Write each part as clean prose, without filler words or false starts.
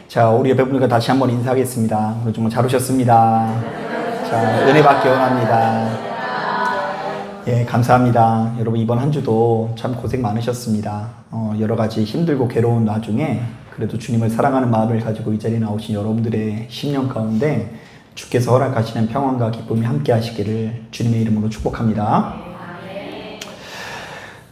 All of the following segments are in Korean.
자, 우리 옆에 분들과 다시 한번 인사하겠습니다. 오늘 정말 잘 오셨습니다. 자, 은혜 받기 원합니다. 예, 감사합니다. 여러분, 이번 한 주도 참 고생 많으셨습니다. 여러 가지 힘들고 괴로운 와중에 그래도 주님을 사랑하는 마음을 가지고 이 자리에 나오신 여러분들의 심령 가운데 주께서 허락하시는 평안과 기쁨이 함께 하시기를 주님의 이름으로 축복합니다.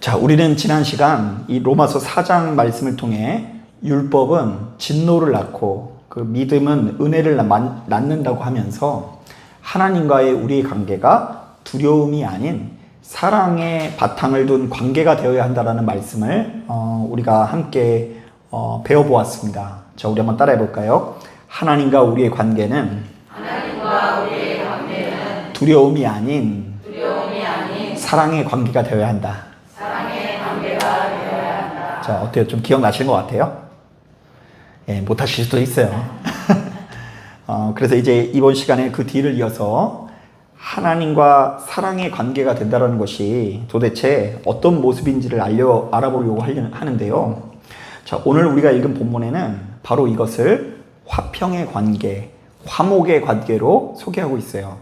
자, 우리는 지난 시간 이 로마서 4장 말씀을 통해 율법은 진노를 낳고 그 믿음은 은혜를 낳는다고 하면서 하나님과의 우리의 관계가 두려움이 아닌 사랑의 바탕을 둔 관계가 되어야 한다는 말씀을 우리가 함께 배워보았습니다. 자, 우리 한번 따라해 볼까요? 하나님과 우리의 관계는 두려움이 아닌 사랑의 관계가 되어야 한다. 자, 어때요? 좀 기억나시는 것 같아요? 예, 못하실 수도 있어요. 그래서 이제 이번 시간에 그 뒤를 이어서 하나님과 사랑의 관계가 된다는 것이 도대체 어떤 모습인지를 알아보려고 하는데요. 자, 오늘 우리가 읽은 본문에는 바로 이것을 화평의 관계, 화목의 관계로 소개하고 있어요.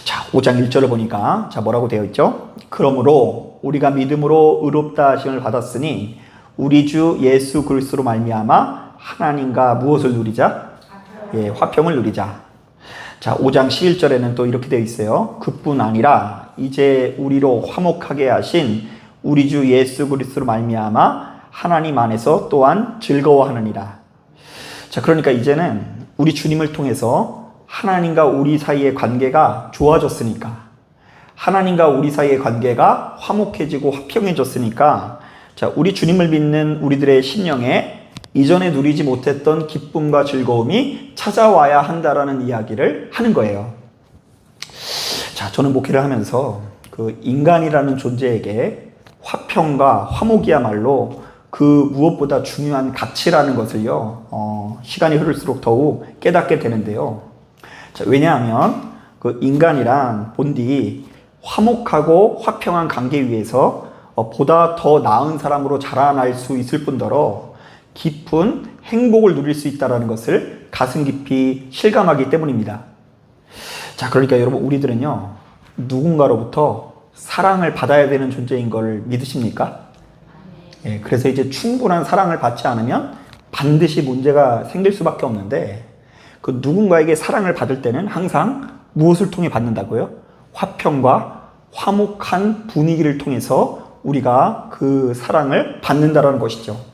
자, 5장 1절을 보니까 자, 뭐라고 되어 있죠? 그러므로 우리가 믿음으로 의롭다 하심을 받았으니 우리 주 예수 그리스도로 말미암아 하나님과 무엇을 누리자? 예, 화평을 누리자. 자, 5장 11절에는 또 이렇게 되어 있어요. 그뿐 아니라 이제 우리로 화목하게 하신 우리 주 예수 그리스도로 말미암아 하나님 안에서 또한 즐거워하느니라. 자, 그러니까 이제는 우리 주님을 통해서 하나님과 우리 사이의 관계가 좋아졌으니까, 하나님과 우리 사이의 관계가 화목해지고 화평해졌으니까, 자, 우리 주님을 믿는 우리들의 심령에 이전에 누리지 못했던 기쁨과 즐거움이 찾아와야 한다라는 이야기를 하는 거예요. 자, 저는 목회를 하면서 그 인간이라는 존재에게 화평과 화목이야말로 그 무엇보다 중요한 가치라는 것을요, 시간이 흐를수록 더욱 깨닫게 되는데요. 자, 왜냐하면 그 인간이란 본디 화목하고 화평한 관계 위에서 보다 더 나은 사람으로 자라날 수 있을 뿐더러 깊은 행복을 누릴 수 있다는 것을 가슴 깊이 실감하기 때문입니다. 자, 그러니까 여러분, 우리들은요, 누군가로부터 사랑을 받아야 되는 존재인 걸 믿으십니까? 예, 그래서 이제 충분한 사랑을 받지 않으면 반드시 문제가 생길 수밖에 없는데, 그 누군가에게 사랑을 받을 때는 항상 무엇을 통해 받는다고요? 화평과 화목한 분위기를 통해서 우리가 그 사랑을 받는다라는 것이죠.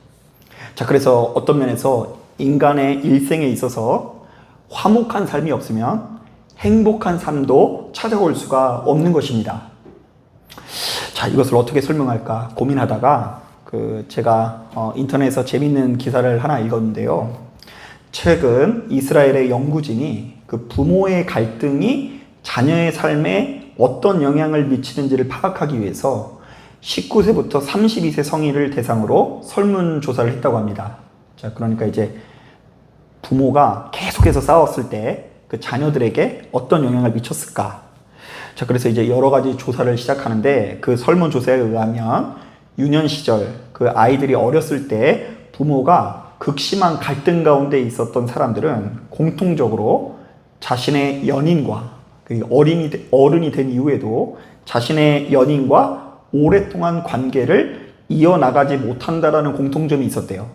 자, 그래서 어떤 면에서 인간의 일생에 있어서 화목한 삶이 없으면 행복한 삶도 찾아올 수가 없는 것입니다. 자, 이것을 어떻게 설명할까 고민하다가 제가 인터넷에서 재밌는 기사를 하나 읽었는데요. 최근 이스라엘의 연구진이 그 부모의 갈등이 자녀의 삶에 어떤 영향을 미치는지를 파악하기 위해서 19세부터 32세 성인을 대상으로 설문조사를 했다고 합니다. 자, 그러니까 이제 부모가 계속해서 싸웠을 때 그 자녀들에게 어떤 영향을 미쳤을까? 자, 그래서 이제 여러 가지 조사를 시작하는데 그 설문조사에 의하면 유년 시절 그 아이들이 어렸을 때 부모가 극심한 갈등 가운데 있었던 사람들은 공통적으로 자신의 연인과 어른이 된 이후에도 자신의 연인과 오랫동안 관계를 이어나가지 못한다라는 공통점이 있었대요.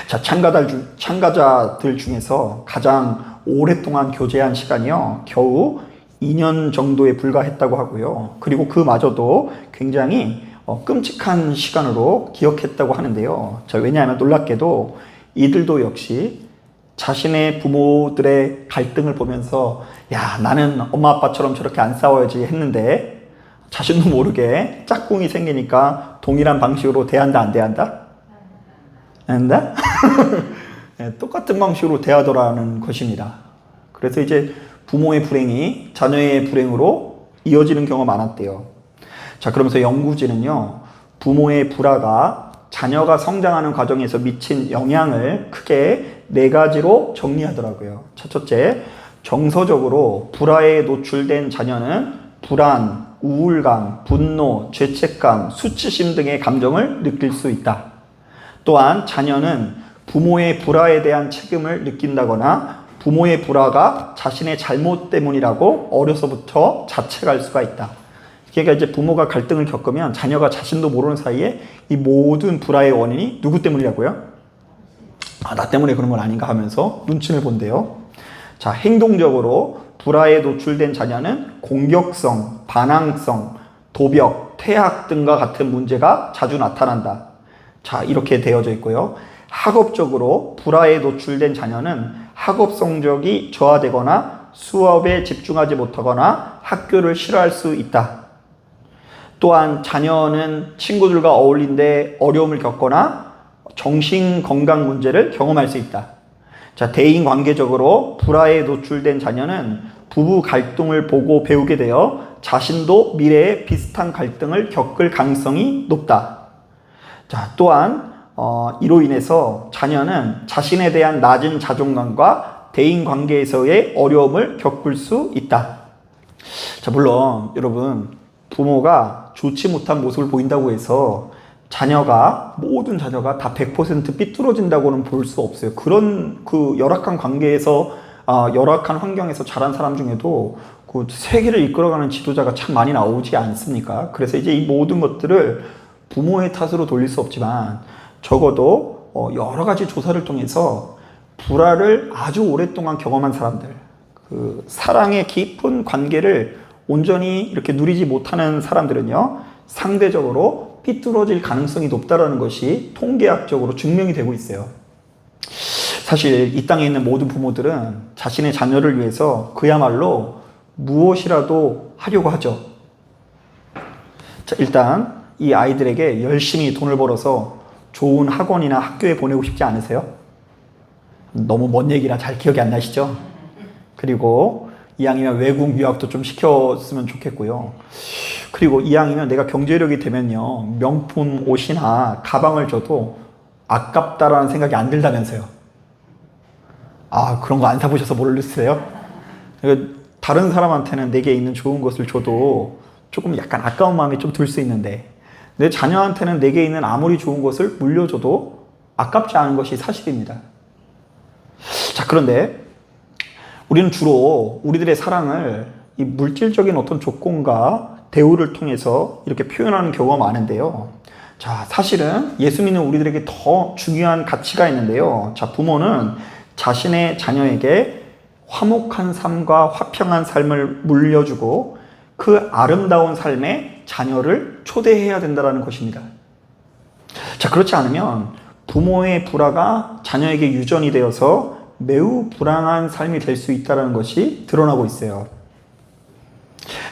자, 참가자들 중에서 가장 오랫동안 교제한 시간이요, 겨우 2년 정도에 불과했다고 하고요. 그리고 그마저도 굉장히 끔찍한 시간으로 기억했다고 하는데요. 자, 왜냐하면 놀랍게도 이들도 역시 자신의 부모들의 갈등을 보면서 야, 나는 엄마 아빠처럼 저렇게 안 싸워야지 했는데 자신도 모르게 짝꿍이 생기니까 동일한 방식으로 대한다, 안 대한다? 안 한다? 네, 똑같은 방식으로 대하더라는 것입니다. 그래서 이제 부모의 불행이 자녀의 불행으로 이어지는 경우가 많았대요. 자, 그러면서 연구진은요, 부모의 불화가 자녀가 성장하는 과정에서 미친 영향을 크게 4가지로 정리하더라고요. 첫째, 정서적으로 불화에 노출된 자녀는 불안, 우울감, 분노, 죄책감, 수치심 등의 감정을 느낄 수 있다. 또한 자녀는 부모의 불화에 대한 책임을 느낀다거나 부모의 불화가 자신의 잘못 때문이라고 어려서부터 자책할 수가 있다. 그러니까 이제 부모가 갈등을 겪으면 자녀가 자신도 모르는 사이에 이 모든 불화의 원인이 누구 때문이라고요? 나 때문에 그런 건 아닌가 하면서 눈치를 본대요. 자, 행동적으로 불화에 노출된 자녀는 공격성, 반항성, 도벽, 퇴학 등과 같은 문제가 자주 나타난다. 자, 이렇게 되어져 있고요. 학업적으로 불화에 노출된 자녀는 학업 성적이 저하되거나 수업에 집중하지 못하거나 학교를 싫어할 수 있다. 또한 자녀는 친구들과 어울린데 어려움을 겪거나 정신건강 문제를 경험할 수 있다. 자, 대인관계적으로 불화에 노출된 자녀는 부부 갈등을 보고 배우게 되어 자신도 미래에 비슷한 갈등을 겪을 가능성이 높다. 자, 또한 이로 인해서 자녀는 자신에 대한 낮은 자존감과 대인관계에서의 어려움을 겪을 수 있다. 자, 물론 여러분, 부모가 좋지 못한 모습을 보인다고 해서 모든 자녀가 다 100% 삐뚤어진다고는 볼 수 없어요. 그런 그 열악한 관계에서, 열악한 환경에서 자란 사람 중에도 그 세계를 이끌어가는 지도자가 참 많이 나오지 않습니까? 그래서 이제 이 모든 것들을 부모의 탓으로 돌릴 수 없지만 적어도 여러 가지 조사를 통해서 불화를 아주 오랫동안 경험한 사람들, 그 사랑의 깊은 관계를 온전히 이렇게 누리지 못하는 사람들은요, 상대적으로 삐뚤어질 가능성이 높다는 것이 통계학적으로 증명이 되고 있어요. 사실 이 땅에 있는 모든 부모들은 자신의 자녀를 위해서 그야말로 무엇이라도 하려고 하죠. 자, 일단 이 아이들에게 열심히 돈을 벌어서 좋은 학원이나 학교에 보내고 싶지 않으세요? 너무 먼 얘기라 잘 기억이 안 나시죠? 그리고 이왕이면 외국 유학도 좀 시켰으면 좋겠고요. 그리고 이왕이면 내가 경제력이 되면요, 명품 옷이나 가방을 줘도 아깝다라는 생각이 안 들다면서요. 그런 거 안 사보셔서 모르겠어요? 다른 사람한테는 내게 있는 좋은 것을 줘도 조금 약간 아까운 마음이 좀 들 수 있는데, 내 자녀한테는 내게 있는 아무리 좋은 것을 물려줘도 아깝지 않은 것이 사실입니다. 자, 그런데 우리는 주로 우리들의 사랑을 이 물질적인 어떤 조건과 대우를 통해서 이렇게 표현하는 경우가 많은데요. 자, 사실은 예수 믿는 우리들에게 더 중요한 가치가 있는데요. 자, 부모는 자신의 자녀에게 화목한 삶과 화평한 삶을 물려주고 그 아름다운 삶에 자녀를 초대해야 된다는 것입니다. 자, 그렇지 않으면 부모의 불화가 자녀에게 유전이 되어서 매우 불안한 삶이 될 수 있다는 것이 드러나고 있어요.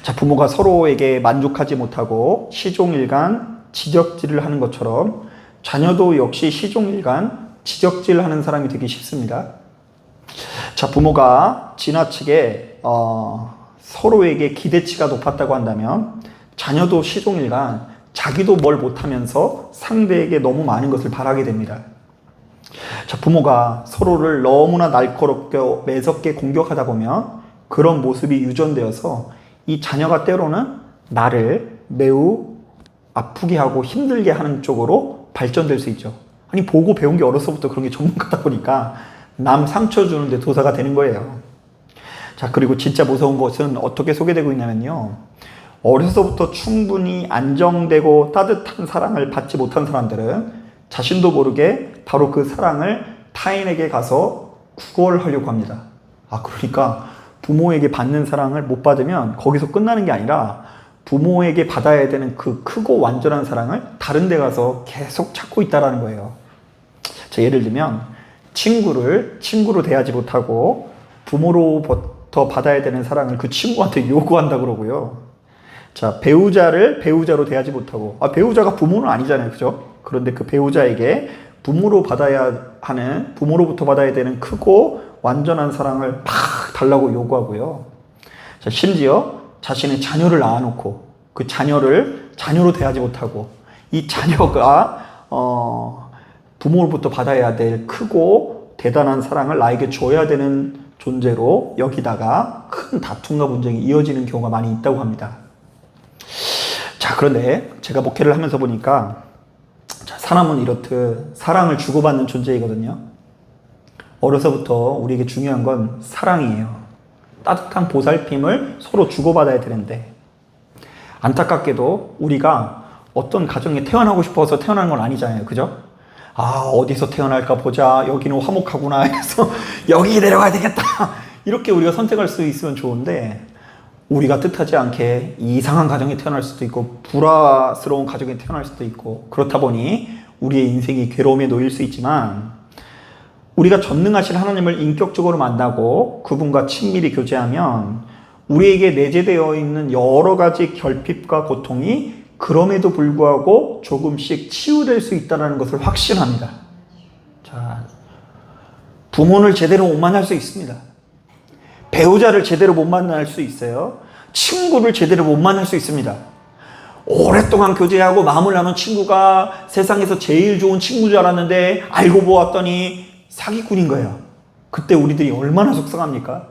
자, 부모가 서로에게 만족하지 못하고 시종일관 지적질을 하는 것처럼 자녀도 역시 시종일관 지적질하는 사람이 되기 쉽습니다. 자, 부모가 지나치게 서로에게 기대치가 높았다고 한다면 자녀도 시종일관 자기도 뭘 못하면서 상대에게 너무 많은 것을 바라게 됩니다. 자, 부모가 서로를 너무나 날카롭게 매섭게 공격하다 보면 그런 모습이 유전되어서 이 자녀가 때로는 나를 매우 아프게 하고 힘들게 하는 쪽으로 발전될 수 있죠. 아니, 보고 배운 게 어려서부터 그런 게 전문가다 보니까 남 상처 주는데 도사가 되는 거예요. 자, 그리고 진짜 무서운 것은 어떻게 소개되고 있냐면요, 어려서부터 충분히 안정되고 따뜻한 사랑을 받지 못한 사람들은 자신도 모르게 바로 그 사랑을 타인에게 가서 구걸하려고 합니다. 그러니까 부모에게 받는 사랑을 못 받으면 거기서 끝나는 게 아니라 부모에게 받아야 되는 그 크고 완전한 사랑을 다른 데 가서 계속 찾고 있다는 거예요. 자, 예를 들면 친구를 친구로 대하지 못하고 부모로부터 받아야 되는 사랑을 그 친구한테 요구한다 그러고요. 자, 배우자를 배우자로 대하지 못하고, 배우자가 부모는 아니잖아요, 그죠? 그런데 그 배우자에게 부모로부터 받아야 되는 크고 완전한 사랑을 막 달라고 요구하고요. 자, 심지어 자신의 자녀를 낳아놓고 그 자녀를 자녀로 대하지 못하고 이 자녀가 부모로부터 받아야 될 크고 대단한 사랑을 나에게 줘야 되는 존재로 여기다가 큰 다툼과 분쟁이 이어지는 경우가 많이 있다고 합니다. 자, 그런데 제가 목회를 하면서 보니까 사람은 이렇듯 사랑을 주고받는 존재이거든요. 어려서부터 우리에게 중요한 건 사랑이에요. 따뜻한 보살핌을 서로 주고받아야 되는데 안타깝게도 우리가 어떤 가정에 태어나고 싶어서 태어난 건 아니잖아요. 그죠? 어디서 태어날까 보자. 여기는 화목하구나 해서 여기 내려가야 되겠다. 이렇게 우리가 선택할 수 있으면 좋은데 우리가 뜻하지 않게 이상한 가정에 태어날 수도 있고 불화스러운 가정에 태어날 수도 있고 그렇다 보니 우리의 인생이 괴로움에 놓일 수 있지만 우리가 전능하신 하나님을 인격적으로 만나고 그분과 친밀히 교제하면 우리에게 내재되어 있는 여러 가지 결핍과 고통이 그럼에도 불구하고 조금씩 치유될 수 있다는 것을 확신합니다. 자, 부모를 제대로 못 만날 수 있습니다. 배우자를 제대로 못 만날 수 있어요. 친구를 제대로 못 만날 수 있습니다. 오랫동안 교제하고 마음을 나눈 친구가 세상에서 제일 좋은 친구인 줄 알았는데 알고 보았더니 사기꾼인 거예요. 그때 우리들이 얼마나 속상합니까?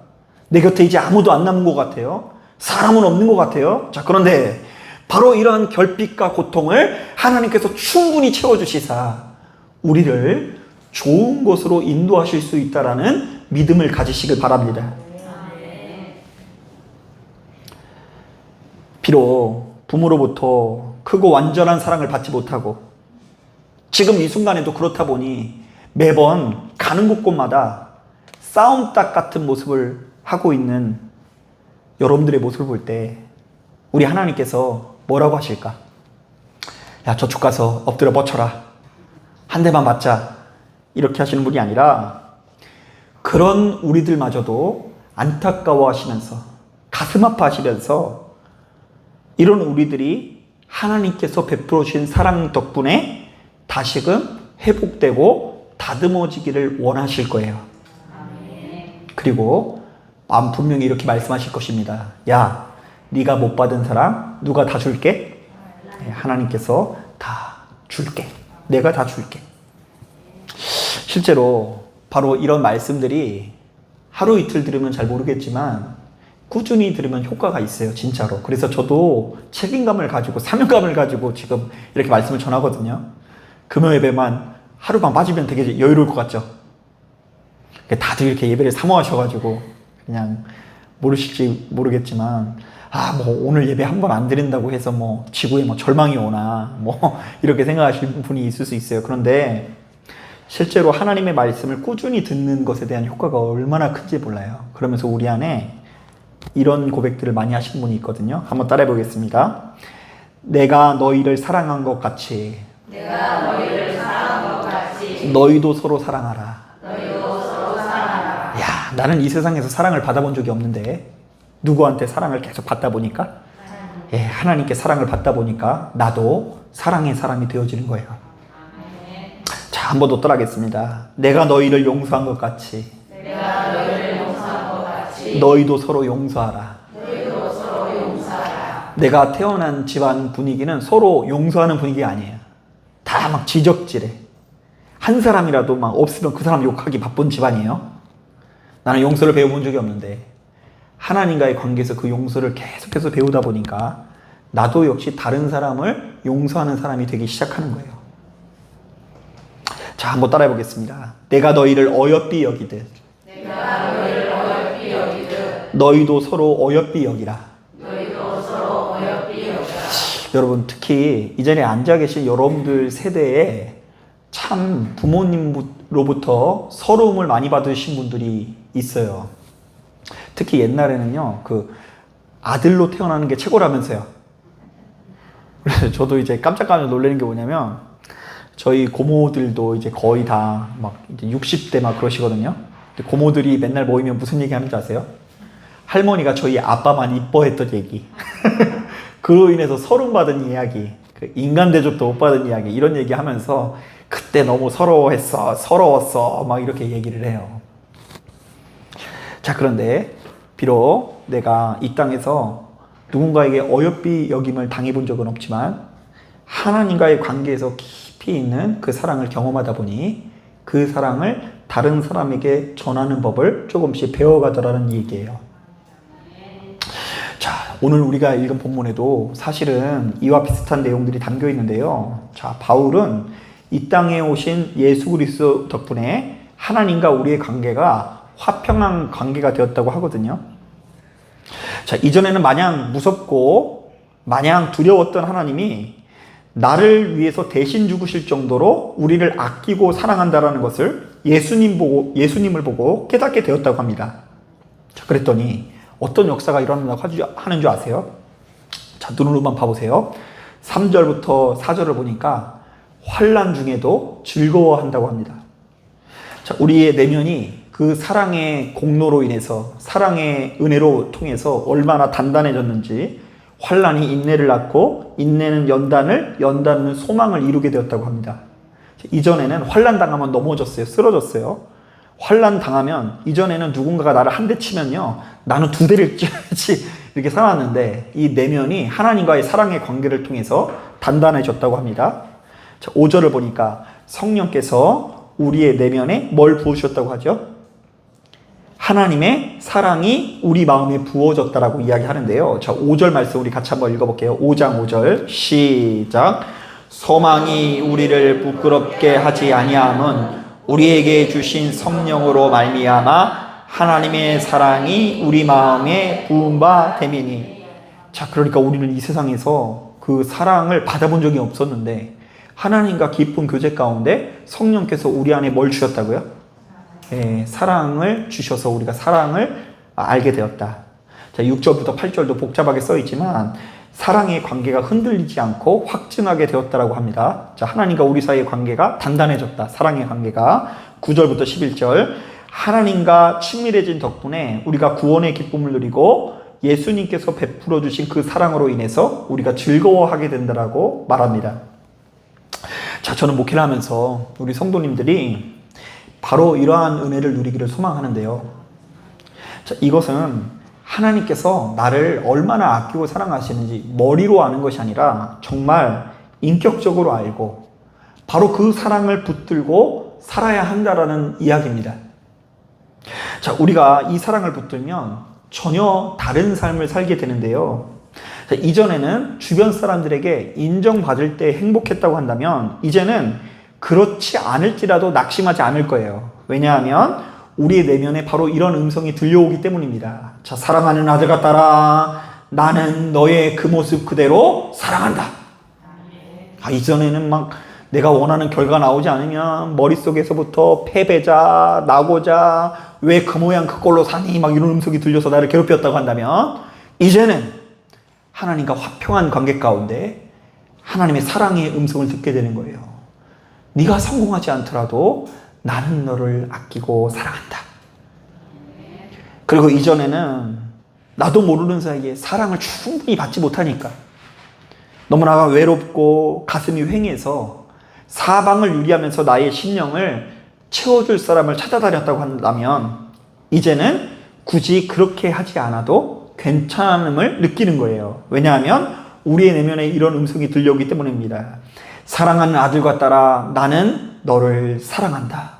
내 곁에 이제 아무도 안 남은 것 같아요. 사람은 없는 것 같아요. 자, 그런데 바로 이러한 결핍과 고통을 하나님께서 충분히 채워주시사 우리를 좋은 곳으로 인도하실 수 있다라는 믿음을 가지시길 바랍니다. 비록 부모로부터 크고 완전한 사랑을 받지 못하고 지금 이 순간에도 그렇다 보니 매번 가는 곳곳마다 싸움닭 같은 모습을 하고 있는 여러분들의 모습을 볼 때 우리 하나님께서 뭐라고 하실까? 야, 저쪽 가서 엎드려 뻗쳐라. 한 대만 맞자. 이렇게 하시는 분이 아니라 그런 우리들마저도 안타까워 하시면서 가슴 아파하시면서 이런 우리들이 하나님께서 베풀어 주신 사랑 덕분에 다시금 회복되고 다듬어지기를 원하실 거예요. 그리고 분명히 이렇게 말씀하실 것입니다. 야, 네가 못 받은 사랑 누가 다 줄게? 하나님께서 다 줄게. 내가 다 줄게. 실제로 바로 이런 말씀들이 하루 이틀 들으면 잘 모르겠지만 꾸준히 들으면 효과가 있어요. 진짜로. 그래서 저도 책임감을 가지고 사명감을 가지고 지금 이렇게 말씀을 전하거든요. 금요 예배만 하루만 빠지면 되게 여유로울 것 같죠? 다들 이렇게 예배를 사모하셔가지고 그냥 모르실지 모르겠지만 오늘 예배 한 번 안 드린다고 해서 지구에 절망이 오나 이렇게 생각하시는 분이 있을 수 있어요. 그런데 실제로 하나님의 말씀을 꾸준히 듣는 것에 대한 효과가 얼마나 큰지 몰라요. 그러면서 우리 안에 이런 고백들을 많이 하시는 분이 있거든요. 한번 따라해 보겠습니다. 내가 너희를 사랑한 것 같이 너희도 서로 사랑하라. 야, 나는 이 세상에서 사랑을 받아본 적이 없는데 누구한테 사랑을 계속 받다 보니까 하나님께 사랑을 받다 보니까 나도 사랑의 사람이 되어지는 거예요. 자, 한 번 더 따라하겠습니다. 내가 너희를 용서한 것 같이 너희도 서로 용서하라. 내가 태어난 집안 분위기는 서로 용서하는 분위기가 아니에요. 다 막 지적질해. 한 사람이라도 막 없으면 그 사람 욕하기 바쁜 집안이에요. 나는 용서를 배워본 적이 없는데 하나님과의 관계에서 그 용서를 계속해서 배우다 보니까 나도 역시 다른 사람을 용서하는 사람이 되기 시작하는 거예요. 자, 한번 따라해 보겠습니다. 내가 너희를 어여삐 여기듯 너희도 서로 어여삐 여기라. 여러분, 특히 이 자리에 앉아 계신 여러분들 세대에 참 부모님으로부터 서러움을 많이 받으신 분들이 있어요. 특히 옛날에는요, 아들로 태어나는 게 최고라면서요. 그래서 저도 이제 깜짝 놀라는 게 뭐냐면, 저희 고모들도 이제 거의 다 이제 60대 그러시거든요. 근데 고모들이 맨날 모이면 무슨 얘기 하는지 아세요? 할머니가 저희 아빠만 이뻐했던 얘기. 그로 인해서 서름 받은 이야기, 인간 대접도 못 받은 이야기, 이런 얘기 하면서 그때 너무 서러웠어 이렇게 얘기를 해요. 자, 그런데 비록 내가 이 땅에서 누군가에게 어여삐 여김을 당해본 적은 없지만 하나님과의 관계에서 깊이 있는 그 사랑을 경험하다 보니 그 사랑을 다른 사람에게 전하는 법을 조금씩 배워가더라는 얘기예요. 자, 오늘 우리가 읽은 본문에도 사실은 이와 비슷한 내용들이 담겨 있는데요. 자, 바울은 이 땅에 오신 예수 그리스도 덕분에 하나님과 우리의 관계가 화평한 관계가 되었다고 하거든요. 자, 이전에는 마냥 무섭고 마냥 두려웠던 하나님이 나를 위해서 대신 죽으실 정도로 우리를 아끼고 사랑한다라는 것을 예수님을 보고 깨닫게 되었다고 합니다. 자, 그랬더니 어떤 역사가 일어난다고 하는 줄 아세요? 자, 눈으로만 봐보세요. 3절부터 4절을 보니까 환난 중에도 즐거워한다고 합니다. 자, 우리의 내면이 그 사랑의 공로로 인해서, 사랑의 은혜로 통해서 얼마나 단단해졌는지, 환난이 인내를 낳고 인내는 연단을, 연단은 소망을 이루게 되었다고 합니다. 이전에는 환난 당하면 넘어졌어요. 쓰러졌어요. 환난 당하면 이전에는 누군가가 나를 한 대 치면요, 나는 두 대를 찌르지 이렇게 살았는데, 이 내면이 하나님과의 사랑의 관계를 통해서 단단해졌다고 합니다. 자, 5절을 보니까 성령께서 우리의 내면에 뭘 부으셨다고 하죠? 하나님의 사랑이 우리 마음에 부어졌다라고 이야기하는데요. 자, 5절 말씀 우리 같이 한번 읽어볼게요. 5장 5절 시작. 소망이 우리를 부끄럽게 하지 아니함은 우리에게 주신 성령으로 말미암아 하나님의 사랑이 우리 마음에 부은 바 됨이니. 자, 그러니까 우리는 이 세상에서 그 사랑을 받아본 적이 없었는데 하나님과 깊은 교제 가운데 성령께서 우리 안에 뭘 주셨다고요? 네, 사랑을 주셔서 우리가 사랑을 알게 되었다. 자, 6절부터 8절도 복잡하게 써 있지만 사랑의 관계가 흔들리지 않고 확증하게 되었다라고 합니다. 자, 하나님과 우리 사이의 관계가 단단해졌다. 사랑의 관계가. 9절부터 11절. 하나님과 친밀해진 덕분에 우리가 구원의 기쁨을 누리고 예수님께서 베풀어 주신 그 사랑으로 인해서 우리가 즐거워하게 된다라고 말합니다. 자, 저는 목회를 하면서 우리 성도님들이 바로 이러한 은혜를 누리기를 소망하는데요. 자, 이것은 하나님께서 나를 얼마나 아끼고 사랑하시는지 머리로 아는 것이 아니라 정말 인격적으로 알고 바로 그 사랑을 붙들고 살아야 한다라는 이야기입니다. 자, 우리가 이 사랑을 붙들면 전혀 다른 삶을 살게 되는데요. 자, 이전에는 주변 사람들에게 인정받을 때 행복했다고 한다면 이제는 그렇지 않을지라도 낙심하지 않을 거예요. 왜냐하면 우리의 내면에 바로 이런 음성이 들려오기 때문입니다. 자, 사랑하는 아들과 딸아, 나는 너의 그 모습 그대로 사랑한다. 이전에는 막 내가 원하는 결과 나오지 않으면 머릿속에서부터 패배자, 나고자, 왜 그 모양 그 꼴로 사니? 막 이런 음성이 들려서 나를 괴롭혔다고 한다면 이제는 하나님과 화평한 관계 가운데 하나님의 사랑의 음성을 듣게 되는 거예요. 네가 성공하지 않더라도 나는 너를 아끼고 사랑한다. 그리고 이전에는 나도 모르는 사이에 사랑을 충분히 받지 못하니까 너무나 외롭고 가슴이 휑해서 사방을 유리하면서 나의 심령을 채워줄 사람을 찾아다녔다고 한다면 이제는 굳이 그렇게 하지 않아도 괜찮음을 느끼는 거예요. 왜냐하면 우리의 내면에 이런 음성이 들려오기 때문입니다. 사랑하는 아들과 딸아, 나는 너를 사랑한다.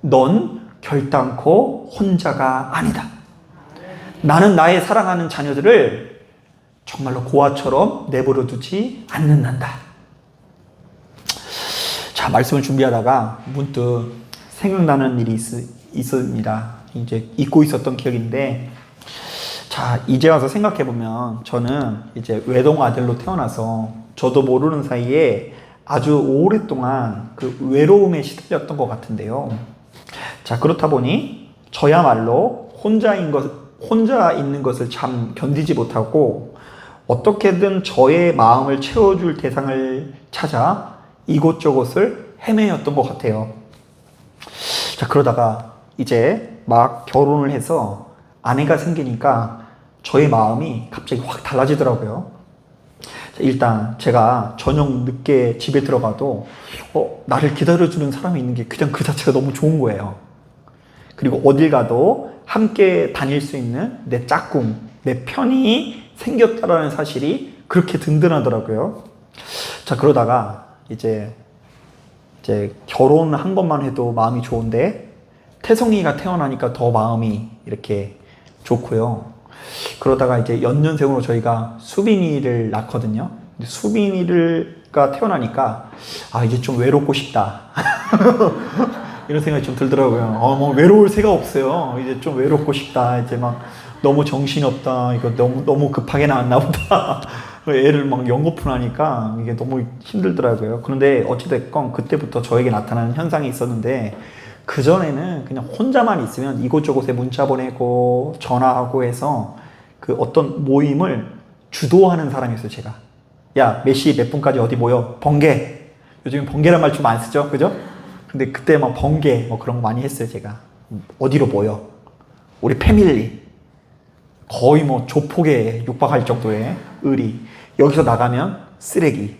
넌 결단코 혼자가 아니다. 나는 나의 사랑하는 자녀들을 정말로 고아처럼 내버려 두지 않는단다. 자, 말씀을 준비하다가 문득 생각나는 일이 있습니다. 이제 잊고 있었던 기억인데, 자, 이제 와서 생각해보면 저는 이제 외동 아들로 태어나서 저도 모르는 사이에 아주 오랫동안 그 외로움에 시달렸던 것 같은데요. 자, 그렇다 보니 저야말로 혼자 있는 것을 참 견디지 못하고 어떻게든 저의 마음을 채워줄 대상을 찾아 이곳저곳을 헤매였던 것 같아요. 자, 그러다가 이제 막 결혼을 해서 아내가 생기니까 저의 마음이 갑자기 확 달라지더라고요. 일단 제가 저녁 늦게 집에 들어가도 나를 기다려주는 사람이 있는 게 그냥 그 자체가 너무 좋은 거예요. 그리고 어딜 가도 함께 다닐 수 있는 내 짝꿍, 내 편이 생겼다라는 사실이 그렇게 든든하더라고요. 자, 그러다가 이제 결혼한 것만 해도 마음이 좋은데 태성이가 태어나니까 더 마음이 이렇게 좋고요. 그러다가 이제 연년생으로 저희가 수빈이를 낳거든요. 수빈이가 태어나니까 이제 좀 외롭고 싶다. 이런 생각이 좀 들더라고요. 뭐 외로울 새가 없어요. 이제 좀 외롭고 싶다. 이제 막 너무 정신없다. 이거 너무 급하게 나왔나 보다. 애를 막 연거푸나니까 이게 너무 힘들더라고요. 그런데 어찌됐건 그때부터 저에게 나타나는 현상이 있었는데, 그전에는 그냥 혼자만 있으면 이곳저곳에 문자 보내고 전화하고 해서 그 어떤 모임을 주도하는 사람이었어요, 제가. 야, 몇 시 몇 분까지 어디 모여? 번개. 요즘 번개란 말 좀 안 쓰죠? 그죠? 근데 그때 막 번개 뭐 그런 거 많이 했어요, 제가. 어디로 모여? 우리 패밀리. 거의 뭐 조폭에 육박할 정도의 의리. 여기서 나가면 쓰레기.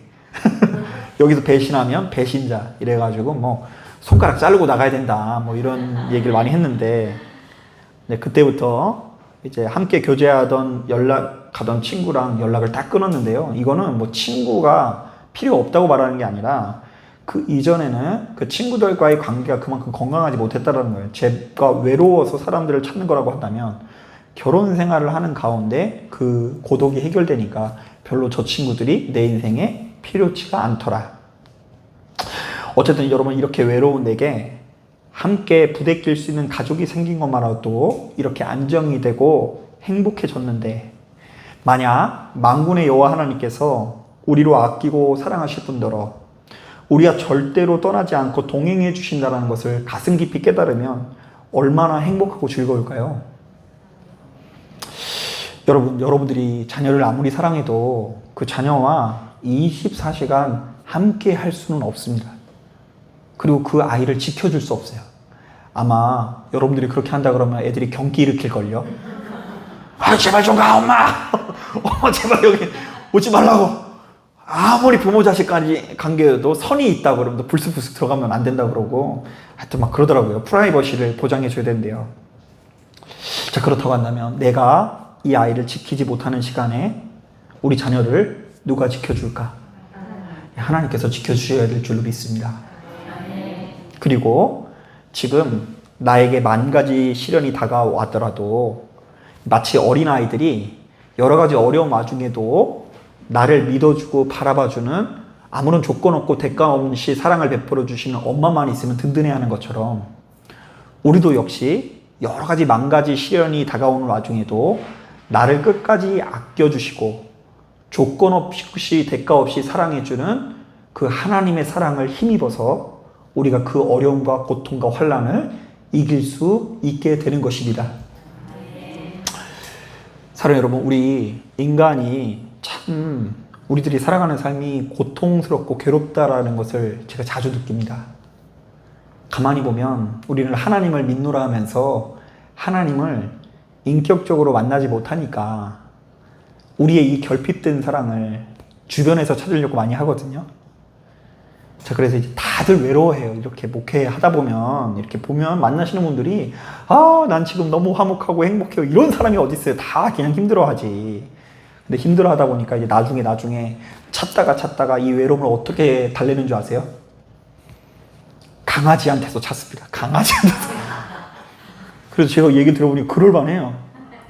여기서 배신하면 배신자. 이래가지고 뭐 손가락 자르고 나가야 된다. 뭐 이런 얘기를 많이 했는데, 네, 그때부터 이제 함께 교제하던 연락하던 친구랑 연락을 다 끊었는데요. 이거는 뭐 친구가 필요 없다고 말하는 게 아니라 그 이전에는 그 친구들과의 관계가 그만큼 건강하지 못했다는 거예요. 제가 외로워서 사람들을 찾는 거라고 한다면, 결혼 생활을 하는 가운데 그 고독이 해결되니까 별로 저 친구들이 내 인생에 필요치가 않더라. 어쨌든 여러분, 이렇게 외로운 내게 함께 부대낄 수 있는 가족이 생긴 것만으로도 이렇게 안정이 되고 행복해졌는데, 만약 만군의 여호와 하나님께서 우리로 아끼고 사랑하실 분들어 우리가 절대로 떠나지 않고 동행해 주신다는 것을 가슴 깊이 깨달으면 얼마나 행복하고 즐거울까요? 여러분들이 자녀를 아무리 사랑해도 그 자녀와 24시간 함께 할 수는 없습니다. 그리고 그 아이를 지켜줄 수 없어요. 아마 여러분들이 그렇게 한다 그러면 애들이 경기 일으킬걸요. 제발 좀 가, 엄마. 제발 여기 오지 말라고. 아무리 부모 자식 관계여도 선이 있다고 그러면 불쑥불쑥 들어가면 안 된다고 그러고, 하여튼 막 그러더라고요. 프라이버시를 보장해 줘야 된대요. 자, 그렇다고 한다면 내가 이 아이를 지키지 못하는 시간에 우리 자녀를 누가 지켜줄까? 하나님께서 지켜주셔야 될 줄로 믿습니다. 그리고 지금 나에게 만 가지 시련이 다가왔더라도 마치 어린아이들이 여러 가지 어려움 와중에도 나를 믿어주고 바라봐주는, 아무런 조건 없고 대가 없이 사랑을 베풀어 주시는 엄마만 있으면 든든해하는 것처럼, 우리도 역시 여러 가지 만 가지 시련이 다가오는 와중에도 나를 끝까지 아껴주시고 조건 없이 대가 없이 사랑해주는 그 하나님의 사랑을 힘입어서 우리가 그 어려움과 고통과 환난을 이길 수 있게 되는 것입니다. 사랑하는 여러분, 우리 인간이 참 우리들이 살아가는 삶이 고통스럽고 괴롭다라는 것을 제가 자주 느낍니다. 가만히 보면 우리는 하나님을 믿노라 하면서 하나님을 인격적으로 만나지 못하니까 우리의 이 결핍된 사랑을 주변에서 찾으려고 많이 하거든요. 자, 그래서 이제 다들 외로워해요. 이렇게 목회하다 보면, 이렇게 보면 만나시는 분들이, 난 지금 너무 화목하고 행복해요. 이런 사람이 어디 있어요. 다 그냥 힘들어하지. 근데 힘들어하다 보니까 이제 나중에 찾다가 이 외로움을 어떻게 달래는 줄 아세요? 강아지한테서 찾습니다. 강아지한테서. 그래서 제가 얘기 들어보니 그럴만해요.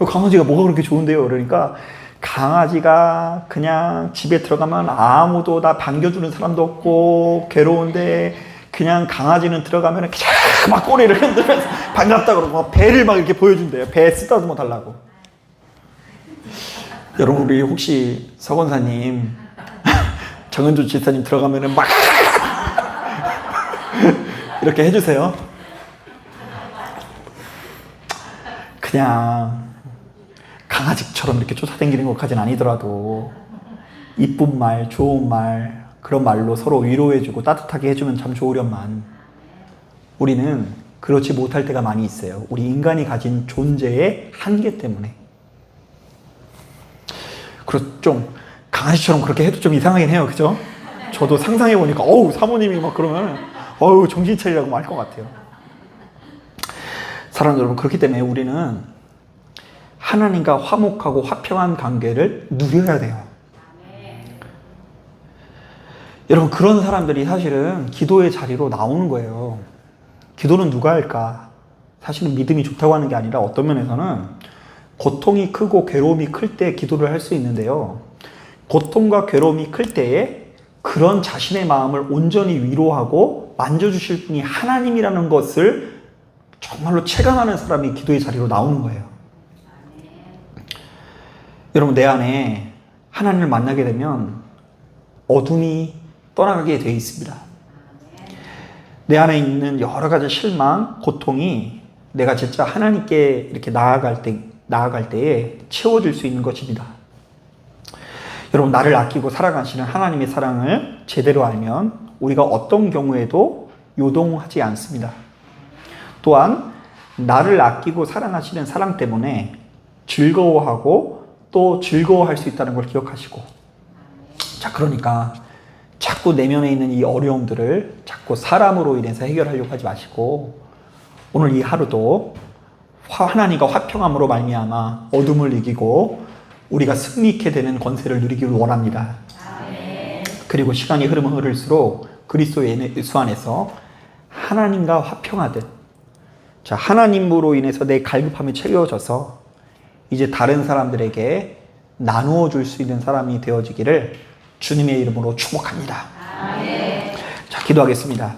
강아지가 뭐가 그렇게 좋은데요? 그러니까 강아지가 그냥 집에 들어가면 아무도 나 반겨주는 사람도 없고 괴로운데, 그냥 강아지는 들어가면 그냥 막 꼬리를 흔들면서 반갑다 그러고 막 배를 막 이렇게 보여준대요. 배 쓰다듬어 달라고. 여러분, 우리 혹시 서건사님, 정은주 지사님 들어가면은 막 이렇게 해주세요. 그냥 강아지처럼 이렇게 쫓아다니는 것까지는 아니더라도 이쁜 말, 좋은 말, 그런 말로 서로 위로해주고 따뜻하게 해주면 참 좋으련만, 우리는 그렇지 못할 때가 많이 있어요. 우리 인간이 가진 존재의 한계 때문에. 그래서 좀 강아지처럼 그렇게 해도 좀 이상하긴 해요. 그죠? 저도 상상해보니까 사모님이 막 그러면 정신 차리라고 할 것 같아요. 사랑하는 여러분, 그렇기 때문에 우리는 하나님과 화목하고 화평한 관계를 누려야 돼요. 여러분, 그런 사람들이 사실은 기도의 자리로 나오는 거예요. 기도는 누가 할까? 사실은 믿음이 좋다고 하는 게 아니라 어떤 면에서는 고통이 크고 괴로움이 클 때 기도를 할 수 있는데요. 고통과 괴로움이 클 때에 그런 자신의 마음을 온전히 위로하고 또 만져주실 분이 하나님이라는 것을 정말로 체감하는 사람이 기도의 자리로 나오는 거예요. 여러분, 내 안에 하나님을 만나게 되면 어둠이 떠나가게 되어 있습니다. 내 안에 있는 여러 가지 실망, 고통이 내가 진짜 하나님께 이렇게 나아갈 때에 채워질 수 있는 것입니다. 여러분, 나를 아끼고 사랑하시는 하나님의 사랑을 제대로 알면 우리가 어떤 경우에도 요동하지 않습니다. 또한 나를 아끼고 사랑하시는 사랑 때문에 즐거워하고 또 즐거워할 수 있다는 걸 기억하시고, 자, 그러니까 자꾸 내면에 있는 이 어려움들을 자꾸 사람으로 인해서 해결하려고 하지 마시고, 오늘 이 하루도 하나님과 화평함으로 말미암아 어둠을 이기고 우리가 승리 있게 되는 권세를 누리기를 원합니다. 그리고 시간이 흐를수록 그리스도 예수 안에서 하나님과 화평하듯, 자, 하나님으로 인해서 내 갈급함이 채워져서 이제 다른 사람들에게 나누어 줄 수 있는 사람이 되어지기를 주님의 이름으로 축복합니다. 자, 기도하겠습니다.